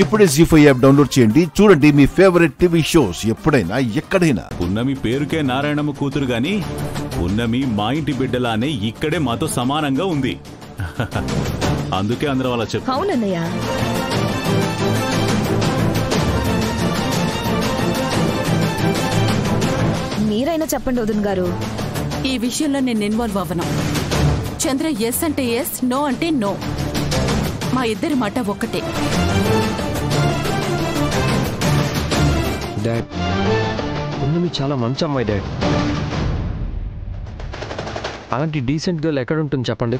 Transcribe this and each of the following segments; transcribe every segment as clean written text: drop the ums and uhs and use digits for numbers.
ఇప్పుడే జీ5 app download చేయండి. చూడండి మీ ఫేవరెట్ టీవీ షోస్ ఎప్పుడైనా ఎక్కడైనా. పున్నమి పేరుకే నారాయణమ్మ కూతురు గాని పున్నమి మా ఇంటి బిడ్డలానే ఇక్కడే మాతో సమానంగా ఉంది. అందుకే అందరూ అలా చెప్పు. అవునన్నయ్య. మీరైనా చెప్పండి వదిన గారు. ఈ విషయంలో నేను ఇన్వాల్వ్ అవ్వను. చంద్ర ఎస్ అంటే ఎస్, నో అంటే నో. మా ఇద్దరి మాట ఒక్కటే. డాడ్, పున్నమి చాలా మంచి అమ్మాయి డాడ్. అలాంటి డీసెంట్ గర్ల్ ఎక్కడ ఉంటుంది చెప్పండి?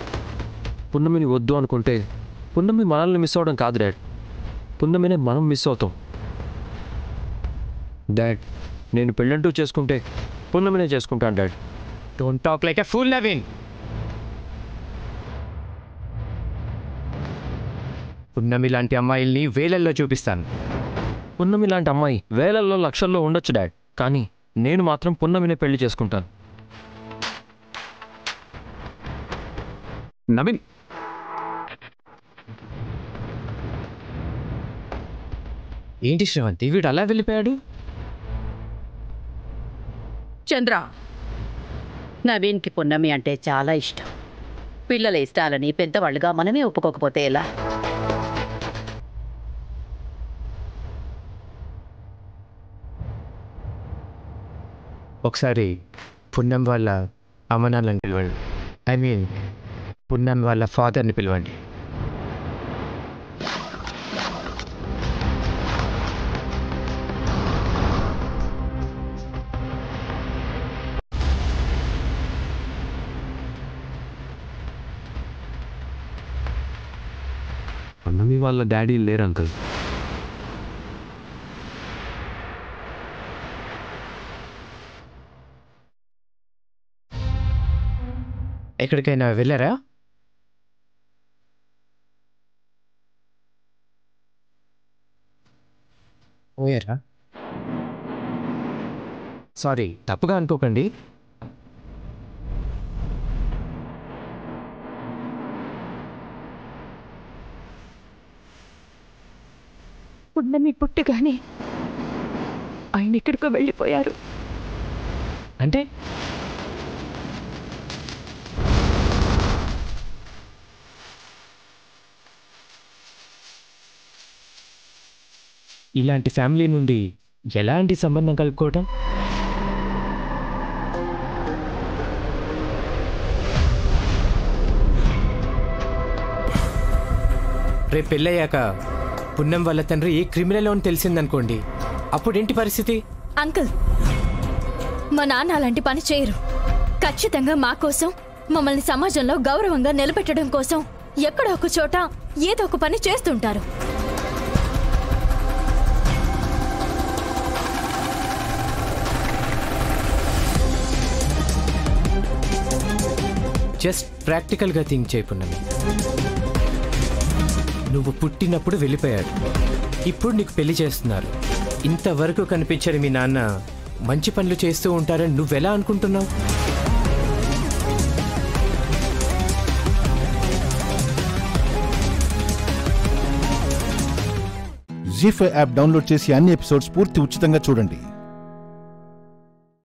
పున్నమిని వద్దు అనుకుంటే పున్నమి మనల్ని మిస్ అవ్వడం కాదు డాడ్, పున్నమినే మనం మిస్ అవుతాం. డాడ్, నేను పెళ్ళంటూ చేసుకుంటే పున్నమినే చేసుకుంటాను dad. Don't talk like a fool Naveen. పున్నమి లాంటి అమ్మాయిల్ని వేలల్లో చూపిస్తాను. పున్నమి లాంటి అమ్మాయి వేలల్లో లక్షల్లో ఉండొచ్చు డాడ్, కానీ నేను మాత్రం పున్నమినే పెళ్లి చేసుకుంటాను. నవీన్, ఏంటి శ్రవంతి వీడు అలా వెళ్ళిపోయాడు? చంద్ర, నవీన్కి పున్నమి అంటే చాలా ఇష్టం. పిల్లల ఇష్టాలని పెద్దవాళ్ళుగా మనమే ఒప్పుకోకపోతే ఎలా? ఒకసారి పున్నం వాళ్ళ అమ్మనాన్నని పిలవండి. ఐ మీన్ పున్నం వాళ్ళ ఫాదర్ని పిలవండి. పున్నమి వాళ్ళ డాడీ లేరు అంకుల్. ఎక్కడికైనా వెళ్ళారా? పోయారా? సారీ, తప్పుగా అనుకోకండి. పున్నమి పుట్టగానే ఆయన ఎక్కడికో వెళ్ళిపోయారు. అంటే ఇలాంటి ఫ్యామిలీ నుండి ఎలాంటి సంబంధం కలుపుకోవటం? రేపు పెళ్ళయ్యాక పున్నం వాళ్ళ తండ్రి ఏ క్రిమినల్ అని తెలిసిందనుకోండి, అప్పుడేంటి పరిస్థితి? అంకుల్, మా నాన్న అలాంటి పని చేయరు. ఖచ్చితంగా మా కోసం, మమ్మల్ని సమాజంలో గౌరవంగా నిలబెట్టడం కోసం ఎక్కడో ఒక చోట ఏదో ఒక పని చేస్తుంటారు. జస్ట్ ప్రాక్టికల్గా థింక్ చేయకున్నది. నువ్వు పుట్టినప్పుడు వెళ్ళిపోయాడు, ఇప్పుడు నీకు పెళ్లి చేస్తున్నారు. ఇంతవరకు కనిపించని మీ నాన్న మంచి పనులు చేస్తూ ఉంటారని నువ్వెలా అనుకుంటున్నావు? జీ5 యాప్ డౌన్లోడ్ చేసి అన్ని ఎపిసోడ్స్ పూర్తి ఉచితంగా చూడండి.